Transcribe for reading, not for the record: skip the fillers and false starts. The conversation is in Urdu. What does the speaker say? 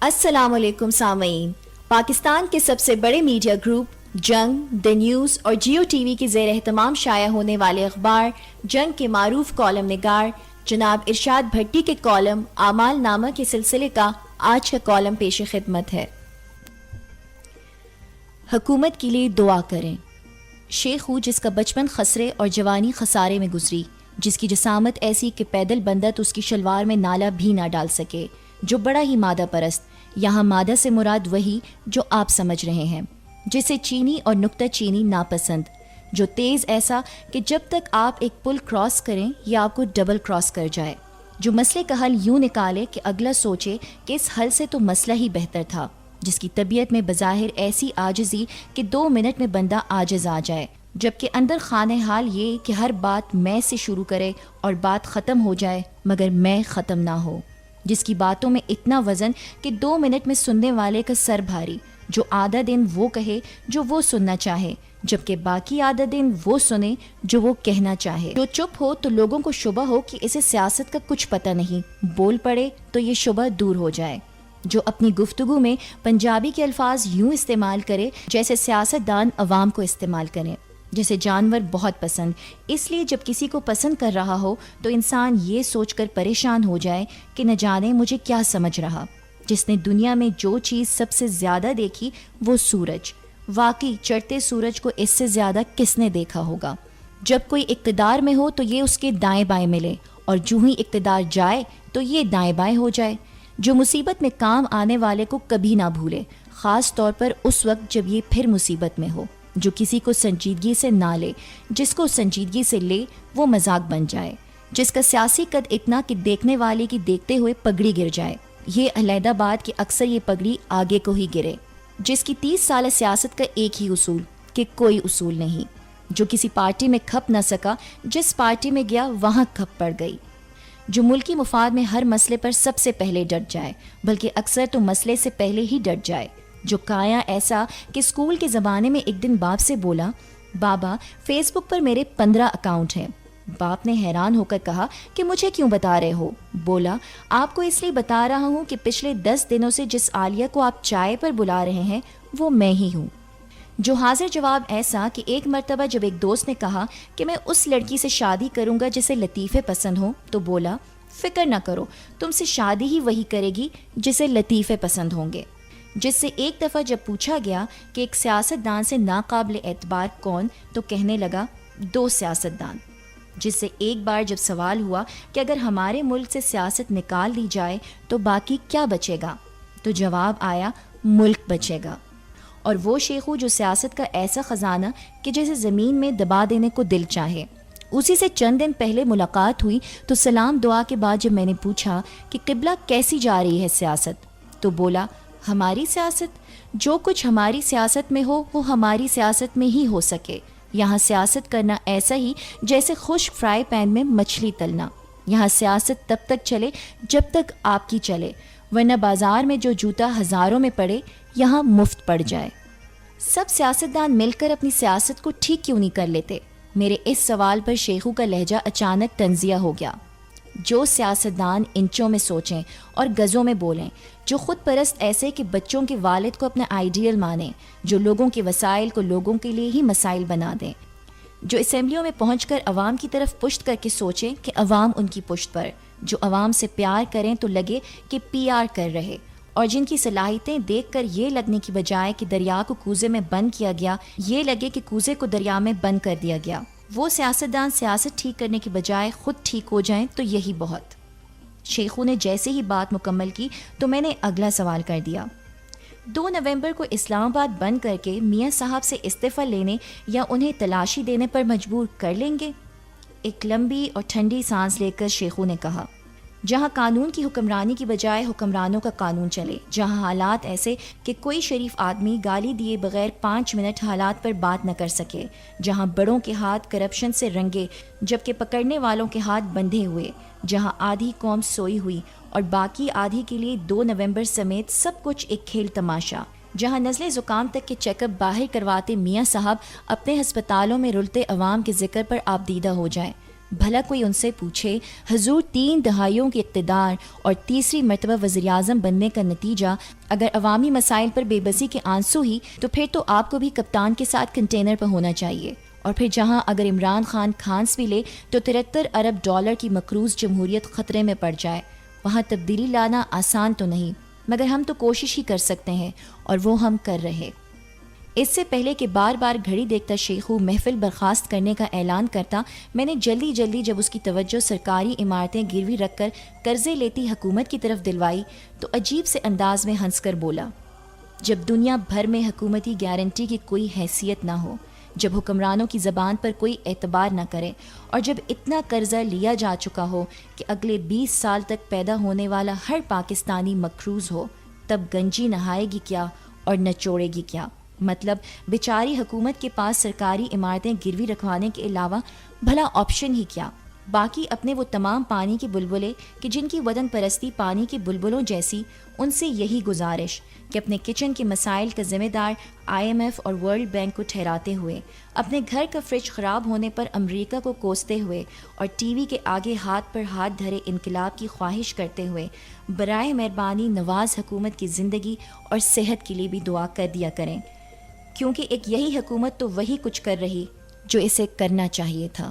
السلام علیکم سامعین، پاکستان کے سب سے بڑے میڈیا گروپ جنگ، دی نیوز اور جیو ٹی وی کے زیر اہتمام شائع ہونے والے اخبار جنگ کے معروف کالم نگار جناب ارشاد بھٹی کے کالم اعمال نامہ کے سلسلے کا آج کا کالم پیش خدمت ہے۔ حکومت کے لیے دعا کریں۔ شیخ ہوں جس کا بچپن خسرے اور جوانی خسارے میں گزری، جس کی جسامت ایسی کہ پیدل بندہ تو اس کی شلوار میں نالا بھی نہ ڈال سکے، جو بڑا ہی مادہ پرست، یہاں مادہ سے مراد وہی جو آپ سمجھ رہے ہیں، جسے چینی اور نکتہ چینی ناپسند، جو تیز ایسا کہ جب تک آپ ایک پل کراس کریں یہ آپ کو ڈبل کراس کر جائے، جو مسئلے کا حل یوں نکالے کہ اگلا سوچے کہ اس حل سے تو مسئلہ ہی بہتر تھا، جس کی طبیعت میں بظاہر ایسی عاجزی کہ 2 منٹ میں بندہ عاجز آ جائے، جبکہ اندر خانہ حال یہ کہ ہر بات میں سے شروع کرے اور بات ختم ہو جائے مگر میں ختم نہ ہو، جس کی باتوں میں اتنا وزن کہ 2 منٹ میں سننے والے کا سر بھاری، جو آدھا دن وہ کہے جو وہ سننا چاہے، جبکہ باقی آدھا دن وہ سنے جو وہ کہنا چاہے، جو چپ ہو تو لوگوں کو شبہ ہو کہ اسے سیاست کا کچھ پتہ نہیں، بول پڑے تو یہ شبہ دور ہو جائے، جو اپنی گفتگو میں پنجابی کے الفاظ یوں استعمال کرے جیسے سیاست دان عوام کو استعمال کریں، جیسے جانور بہت پسند، اس لیے جب کسی کو پسند کر رہا ہو تو انسان یہ سوچ کر پریشان ہو جائے کہ نہ جانے مجھے کیا سمجھ رہا، جس نے دنیا میں جو چیز سب سے زیادہ دیکھی وہ سورج، واقعی چڑھتے سورج کو اس سے زیادہ کس نے دیکھا ہوگا، جب کوئی اقتدار میں ہو تو یہ اس کے دائیں بائیں ملے اور جو ہی اقتدار جائے تو یہ دائیں بائیں ہو جائے، جو مصیبت میں کام آنے والے کو کبھی نہ بھولے، خاص طور پر اس وقت جب یہ پھر مصیبت میں ہو، جو کسی کو سنجیدگی سے نہ لے، جس کو سنجیدگی سے لے وہ مذاق بن جائے، جس کا سیاسی قد اتنا کہ دیکھنے والے کی دیکھتے ہوئے پگڑی گر جائے، یہ علیحدہ بات کہ اکثر یہ پگڑی آگے کو ہی گرے، جس کی 30 سالہ سیاست کا ایک ہی اصول کہ کوئی اصول نہیں، جو کسی پارٹی میں کھپ نہ سکا، جس پارٹی میں گیا وہاں کھپ پڑ گئی، جو ملکی مفاد میں ہر مسئلے پر سب سے پہلے ڈٹ جائے، بلکہ اکثر تو مسئلے سے پہلے ہی ڈٹ جائے، جو کایا ایسا کہ اسکول کے زمانے میں ایک دن باپ سے بولا، بابا فیس بک پر میرے 15 اکاؤنٹ ہیں۔ باپ نے حیران ہو کر کہا کہ مجھے کیوں بتا رہے ہو؟ بولا آپ کو اس لیے بتا رہا ہوں کہ پچھلے 10 دنوں سے جس عالیہ کو آپ چائے پر بلا رہے ہیں وہ میں ہی ہوں، جو حاضر جواب ایسا کہ ایک مرتبہ جب ایک دوست نے کہا کہ میں اس لڑکی سے شادی کروں گا جسے لطیفے پسند ہوں، تو بولا فکر نہ کرو، تم سے شادی ہی وہی کرے گی جسے لطیفے پسند ہوں گے، جس سے ایک دفعہ جب پوچھا گیا کہ ایک سیاست دان سے ناقابل اعتبار کون، تو کہنے لگا 2 سیاست دان، جس سے ایک بار جب سوال ہوا کہ اگر ہمارے ملک سے سیاست نکال دی جائے تو باقی کیا بچے گا، تو جواب آیا ملک بچے گا، اور وہ شیخو جو سیاست کا ایسا خزانہ کہ جسے زمین میں دبا دینے کو دل چاہے، اسی سے چند دن پہلے ملاقات ہوئی تو سلام دعا کے بعد جب میں نے پوچھا کہ قبلہ کیسی جا رہی ہے سیاست، تو بولا ہماری سیاست، جو کچھ ہماری سیاست میں ہو وہ ہماری سیاست میں ہی ہو سکے، یہاں سیاست کرنا ایسا ہی جیسے خشک فرائی پین میں مچھلی تلنا، یہاں سیاست تب تک چلے جب تک آپ کی چلے، ورنہ بازار میں جو جوتا ہزاروں میں پڑے یہاں مفت پڑ جائے۔ سب سیاستدان مل کر اپنی سیاست کو ٹھیک کیوں نہیں کر لیتے؟ میرے اس سوال پر شیخو کا لہجہ اچانک تنزیہ ہو گیا۔ جو سیاستدان انچوں میں سوچیں اور گزوں میں بولیں، جو خود پرست ایسے کہ بچوں کے والد کو اپنا آئیڈیل مانیں، جو لوگوں کے وسائل کو لوگوں کے لیے ہی مسائل بنا دیں، جو اسمبلیوں میں پہنچ کر عوام کی طرف پشت کر کے سوچیں کہ عوام ان کی پشت پر، جو عوام سے پیار کریں تو لگے کہ پی آر کر رہے، اور جن کی صلاحیتیں دیکھ کر یہ لگنے کی بجائے کہ دریا کو کوزے میں بند کیا گیا، یہ لگے کہ کوزے کو دریا میں بند کر دیا گیا، وہ سیاستدان سیاست ٹھیک کرنے کی بجائے خود ٹھیک ہو جائیں تو یہی بہت۔ شیخو نے جیسے ہی بات مکمل کی تو میں نے اگلا سوال کر دیا، 2 نومبر کو اسلام آباد بند کر کے میاں صاحب سے استعفیٰ لینے یا انہیں تلاشی دینے پر مجبور کر لیں گے؟ ایک لمبی اور ٹھنڈی سانس لے کر شیخو نے کہا، جہاں قانون کی حکمرانی کی بجائے حکمرانوں کا قانون چلے، جہاں حالات ایسے کہ کوئی شریف آدمی گالی دیے بغیر 5 منٹ حالات پر بات نہ کر سکے، جہاں بڑوں کے ہاتھ کرپشن سے رنگے جبکہ پکڑنے والوں کے ہاتھ بندھے ہوئے، جہاں آدھی قوم سوئی ہوئی اور باقی آدھی کے لیے 2 نومبر سمیت سب کچھ ایک کھیل تماشا، جہاں نزلے زکام تک کے چیک اپ باہر کرواتے میاں صاحب اپنے ہسپتالوں میں رلتے عوام کے ذکر پر آپ دیدہ ہو جائیں، بھلا کوئی ان سے پوچھے حضور 3 دہائیوں کے اقتدار اور تیسری مرتبہ وزیر اعظم بننے کا نتیجہ اگر عوامی مسائل پر بے بسی کے آنسو ہی، تو پھر تو آپ کو بھی کپتان کے ساتھ کنٹینر پہ ہونا چاہیے۔ اور پھر جہاں اگر عمران خان کھانس بھی لے تو 73 ارب ڈالر کی مقروض جمہوریت خطرے میں پڑ جائے، وہاں تبدیلی لانا آسان تو نہیں، مگر ہم تو کوشش ہی کر سکتے ہیں، اور وہ ہم کر رہے۔ اس سے پہلے کہ بار بار گھڑی دیکھتا شیخو محفل برخاست کرنے کا اعلان کرتا، میں نے جلدی جب اس کی توجہ سرکاری عمارتیں گروی رکھ کر قرضے لیتی حکومت کی طرف دلوائی تو عجیب سے انداز میں ہنس کر بولا، جب دنیا بھر میں حکومتی گارنٹی کی کوئی حیثیت نہ ہو، جب حکمرانوں کی زبان پر کوئی اعتبار نہ کرے، اور جب اتنا قرضہ لیا جا چکا ہو کہ اگلے 20 سال تک پیدا ہونے والا ہر پاکستانی مقروض ہو، تب گنجی نہائے گی کیا اور نچوڑے گی کیا؟ مطلب بیچاری حکومت کے پاس سرکاری عمارتیں گروی رکھوانے کے علاوہ بھلا آپشن ہی کیا؟ باقی اپنے وہ تمام پانی کے بلبلے کہ جن کی وطن پرستی پانی کے بلبلوں جیسی، ان سے یہی گزارش کہ اپنے کچن کے مسائل کا ذمہ دار IMF اور ورلڈ بینک کو ٹھہراتے ہوئے، اپنے گھر کا فریج خراب ہونے پر امریکہ کو کوستے ہوئے، اور ٹی وی کے آگے ہاتھ پر ہاتھ دھرے انقلاب کی خواہش کرتے ہوئے، برائے مہربانی نواز حکومت کی زندگی اور صحت کے لیے بھی دعا کر دیا کریں، کیونکہ ایک یہی حکومت تو وہی کچھ کر رہی جو اسے کرنا چاہیے تھا۔